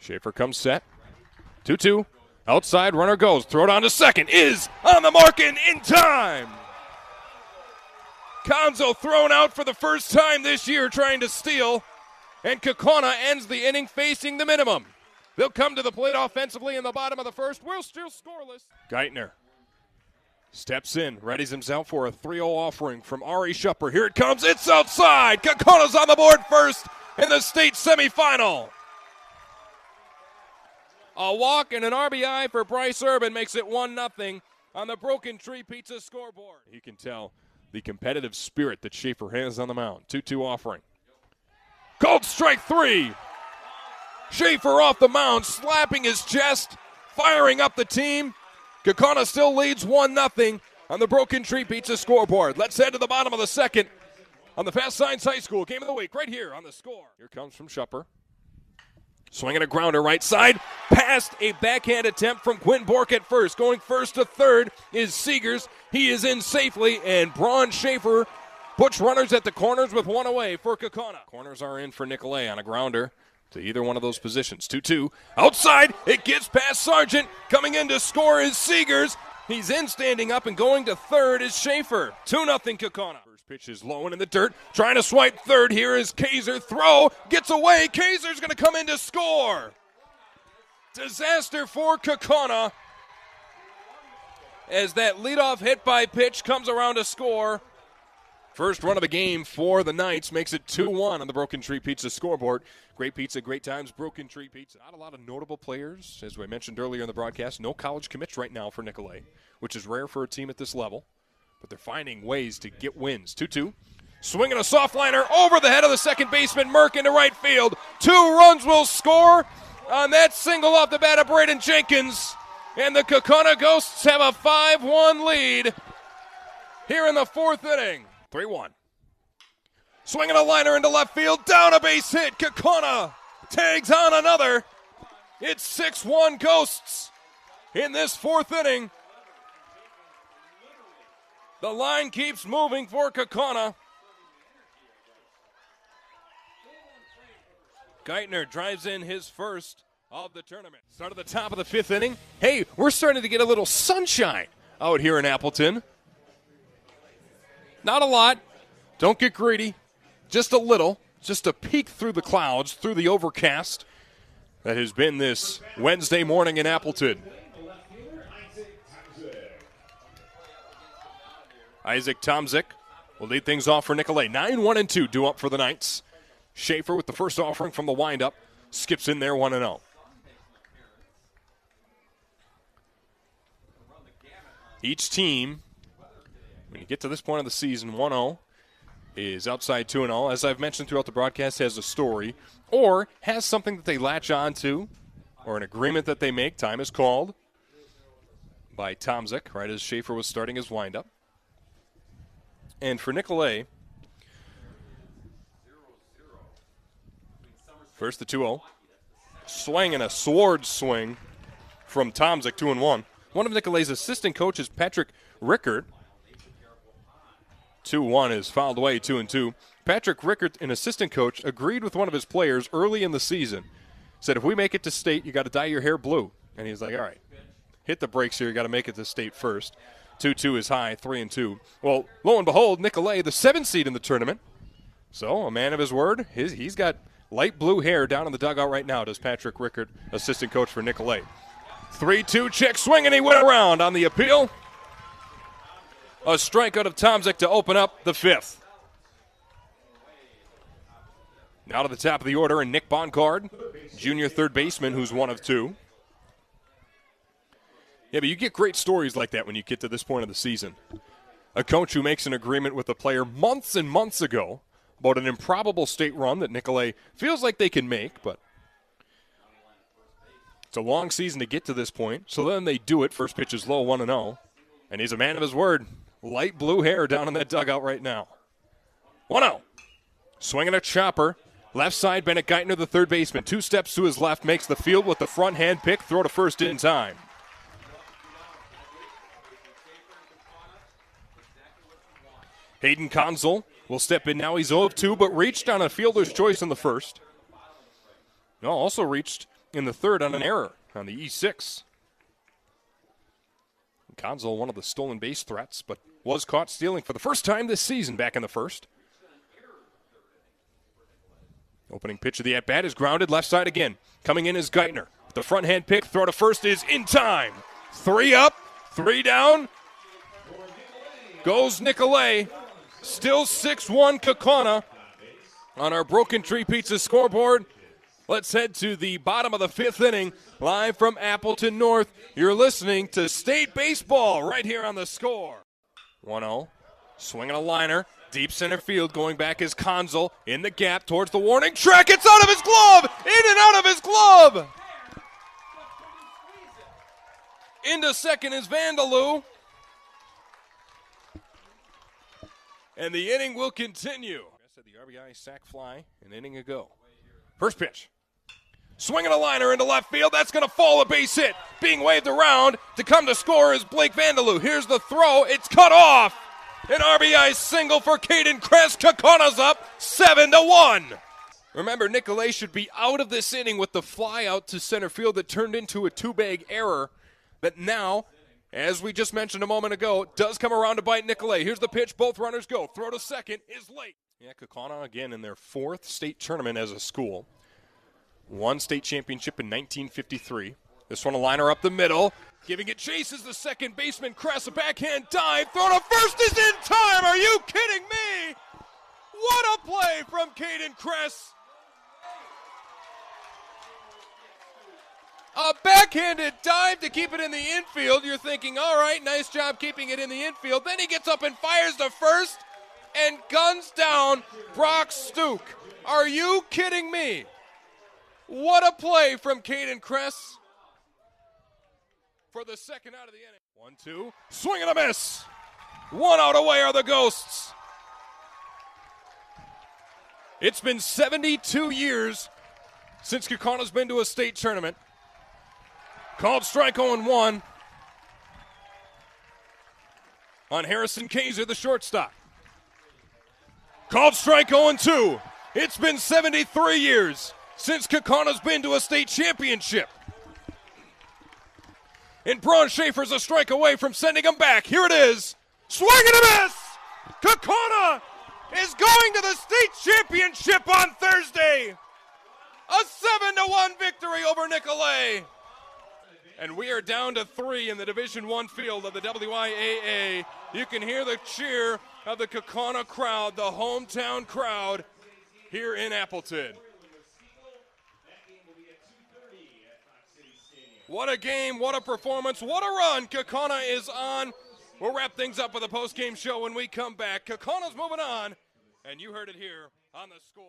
Schaefer comes set. 2-2. Outside, runner goes. Throw down to second. Is on the mark and in time. Konzo thrown out for the first time this year trying to steal. And Kaukauna ends the inning facing the minimum. They'll come to the plate offensively in the bottom of the first. We're still scoreless. Geithner steps in, readies himself for a 3-0 offering from Ari Schupper. Here it comes. It's outside. Kaukauna's on the board first in the state semifinal. A walk and an RBI for Bryce Urban makes it 1-0 on the Broken Tree Pizza scoreboard. You can tell the competitive spirit that Schaefer has on the mound. 2-2 offering. Called strike 3. Schaefer off the mound, slapping his chest, firing up the team. Kaukauna still leads 1-0 on the Broken Tree Pizza scoreboard. Let's head to the bottom of the second on the Fast Science High School Game of the Week right here on the Score. Here comes from Schupper. Swinging a grounder right side, past a backhand attempt from Quinn Bork at first. Going first to third is Seegers. He is in safely, and Bron Schaefer puts runners at the corners with one away for Kaukauna. Corners are in for Nicolet on a grounder to either one of those positions. 2-2. Outside, it gets past Sargent. Coming in to score is Seegers. He's in, standing up, and going to third is Schaefer. 2-0 Kaukauna. Pitch is low and in the dirt. Trying to swipe third. Here is Kaiser. Throw. Gets away. Kaiser's going to come in to score. Disaster for Kaukauna as that leadoff hit by pitch comes around to score. First run of the game for the Knights makes it 2-1 on the Broken Tree Pizza scoreboard. Great pizza, great times, Broken Tree Pizza. Not a lot of notable players, as we mentioned earlier in the broadcast. No college commits right now for Nicolet, which is rare for a team at this level. But they're finding ways to get wins. 2-2. Swinging a soft liner over the head of the second baseman, Merck into right field. 2 runs will score on that single off the bat of Braden Jenkins. And the Kaukauna Ghosts have a 5-1 lead here in the 4th inning. 3-1. Swinging a liner into left field. Down a base hit. Kaukauna tags on another. It's 6-1 Ghosts in this 4th inning. The line keeps moving for Kaukauna. Geithner drives in his first of the tournament. Start at the top of the 5th inning. Hey, we're starting to get a little sunshine out here in Appleton. Not a lot. Don't get greedy. Just a little. Just a peek through the clouds, through the overcast that has been this Wednesday morning in Appleton. Isaac Tomzik will lead things off for Nicolet. 9-1-2 due up for the Knights. Schaefer with the first offering from the windup. Skips in there 1-0. Each team, when you get to this point of the season, 1-0, is outside 2-0. As I've mentioned throughout the broadcast, has a story or has something that they latch on to or an agreement that they make. Time is called by Tomzik, right as Schaefer was starting his windup. And for Nicolet, first the 2-0. Swing and a sword swing from Tomzik, 2-1. One of Nicolet's assistant coaches, Patrick Rickert. 2-1 is fouled away, 2-2. Patrick Rickert, an assistant coach, agreed with one of his players early in the season. Said, if we make it to state, you got to dye your hair blue. And he's like, all right, hit the brakes here. You got to make it to state first. 2-2 is high, 3-2. Well, lo and behold, Nicolet, the 7th seed in the tournament. So, a man of his word. He's got light blue hair down in the dugout right now, does Patrick Rickert, assistant coach for Nicolet. 3-2 check swing, and he went around on the appeal. A strikeout of Tomzik to open up the 5th. Now to the top of the order, and Nick Boncard, junior third baseman, who's one of 2. Yeah, but you get great stories like that when you get to this point of the season. A coach who makes an agreement with a player months and months ago about an improbable state run that Nicolet feels like they can make, but it's a long season to get to this point. So then they do it. First pitch is low, 1-0. And he's a man of his word. Light blue hair down in that dugout right now. 1-0. Swinging a chopper. Left side, Bennett Geithner, the third baseman. 2 steps to his left, makes the field with the front hand pick. Throw to first in time. Hayden Consul will step in now. He's 0-2, but reached on a fielder's choice in the first. No, also reached in the third on an error on the E6. Conzel, one of the stolen base threats, but was caught stealing for the first time this season back in the first. Opening pitch of the at-bat is grounded left side again. Coming in is Geithner. The front hand pick, throw to first is in time. 3 up, 3 down. Goes Nicolet. Still 6-1 Kaukauna on our Broken Tree Pizza scoreboard. Let's head to the bottom of the 5th inning, live from Appleton North. You're listening to State Baseball right here on The Score. 1-0, swinging a liner, deep center field, going back is Conzel, in the gap towards the warning track. It's out of his glove, in and out of his glove. Into second is Vandaloo. And the inning will continue. The RBI sac fly, an inning ago. First pitch. Swinging a liner into left field. That's going to fall, a base hit. Being waved around to come to score is Blake Vandaloo. Here's the throw. It's cut off. An RBI single for Caden Kress. Kaukauna's up 7-1. Remember, Nicolet should be out of this inning with the fly out to center field that turned into a two-bag error that now, as we just mentioned a moment ago, does come around to bite Nicolet. Here's the pitch. Both runners go. Throw to second is late. Yeah, Kaukauna again in their 4th state tournament as a school. Won state championship in 1953. This one a liner up the middle. Giving it chase is the second baseman. Kress, a backhand dive. Throw to first is in time. Are you kidding me? What a play from Caden Kress. A backhanded dive to keep it in the infield. You're thinking, all right, nice job keeping it in the infield. Then he gets up and fires to first and guns down Brock Stuke. Are you kidding me? What a play from Caden Kress for the second out of the inning. 1-2, swing and a miss. 1 out away are the Ghosts. It's been 72 years since Kaukauna's been to a state tournament. Called strike 0-1 on Harrison Kaiser, the shortstop. Called strike 0-2. It's been 73 years since Kaukauna's been to a state championship. And Bron Schaefer's a strike away from sending him back. Here it is. Swing and a miss! Kaukauna is going to the state championship on Thursday. A 7-1 victory over Nicolet. And we are down to 3 in the Division I field of the WIAA. You can hear the cheer of the Kaukauna crowd, the hometown crowd here in Appleton. What a game, what a performance, what a run Kaukauna is on. We'll wrap things up with a post-game show when we come back. Kaukauna's moving on, and you heard it here on The Score.